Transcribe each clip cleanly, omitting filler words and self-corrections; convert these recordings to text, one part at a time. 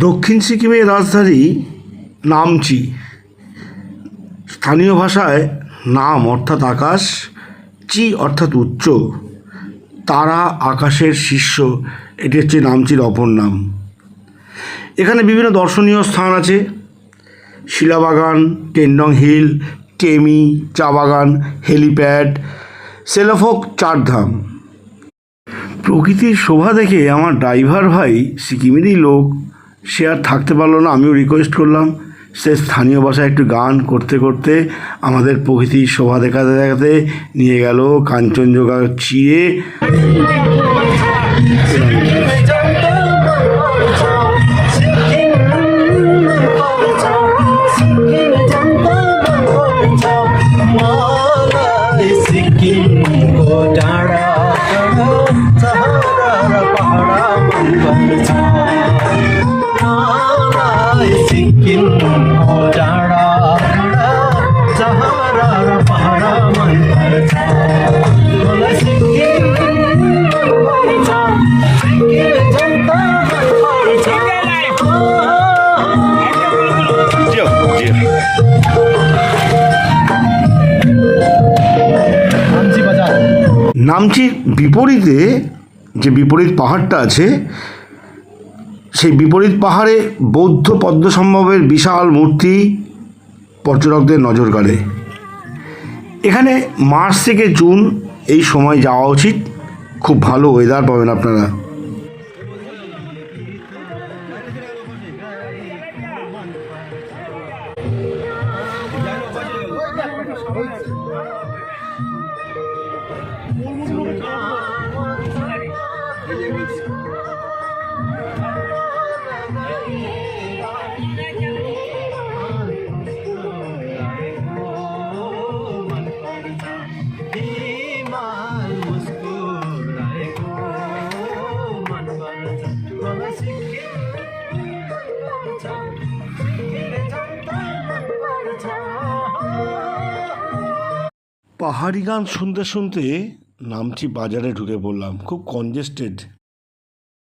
দক্ষিণ সিকিমের রাজধানী নামচি। স্থানীয় ভাষায় নাম অর্থাৎ আকাশ, চি অর্থাৎ উচ্চ, তারা আকাশের শীর্ষ, এটি হচ্ছে নামচির অপর নাম। এখানে বিভিন্ন দর্শনীয় স্থান আছে: শিলাবাগান, টেন্ডং হিল, টেমি চা বাগান, হেলিপ্যাড, সেলোফোক চারধাম। প্রকৃতির শোভা দেখে আমার ড্রাইভার ভাই, সিকিমেরই লোক, সে আর থাকতে পারলো না। আমিও রিকোয়েস্ট করলাম। সে স্থানীয় ভাষায় একটু গান করতে করতে আমাদের প্রকৃতির শোভা দেখাতে দেখাতে নিয়ে গেল কাঞ্চনজঙ্ঘা চিরে। নামচির বিপরীতে যে বিপরীত পাহাড়টা আছে, সেই বিপরীত পাহাড়ে বৌদ্ধ পদ্মসম্ভবের বিশাল মূর্তি পর্যটকদের নজর কাড়ে। এখানে মার্চ থেকে জুন এই সময় যাওয়া উচিত, খুব ভালো ওয়েদার পাবেন আপনারা। পাহাড়ি গান শুনতে শুনতে নামচি বাজারে ঢুকে পড়লাম। খুব কনজেস্টেড।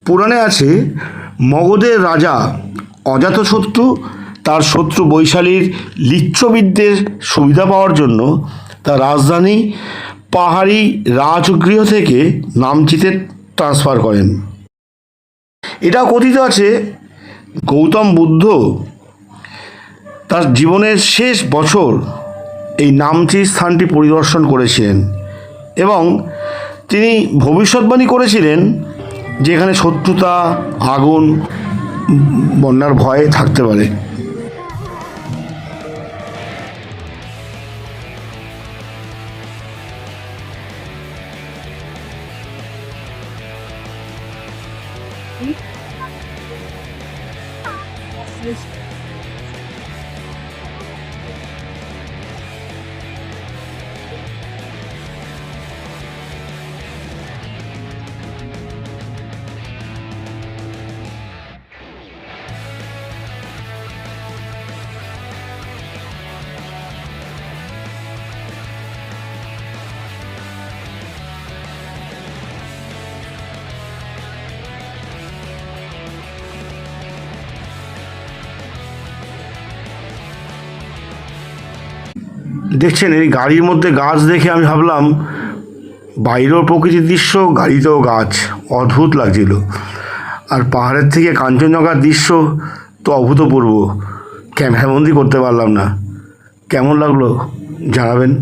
পুরাণে আছে মগধের রাজা অজাতশত্রু তার শত্রু বৈশালীর লিচ্ছবিদ্যের সুবিধা পাওয়ার জন্য তার রাজধানী পাহাড়ি রাজগৃহ থেকে নামচিতে ট্রান্সফার করেন। এটাও কথিত আছে গৌতম বুদ্ধ তার জীবনের শেষ বছর এই নামচি স্থানটি পরিদর্শন করেছিলেন এবং তিনি ভবিষ্যৎবাণী করেছিলেন যে এখানে শত্রুতা, আগুন, বন্যার ভয় থাকতে পারে। দেখছেন এই গাড়ির মধ্যে গাছ দেখে আমি ভাবলাম বাইরেও প্রকৃতির দৃশ্য, গাড়িতেও গাছ, অদ্ভুত লাগছিল। আর পাহাড়ের থেকে কাঞ্চনজঙ্ঘার দৃশ্য তো অভূতপূর্ব, ক্যামেরাবন্দি করতে পারলাম না। কেমন লাগলো জানাবেন।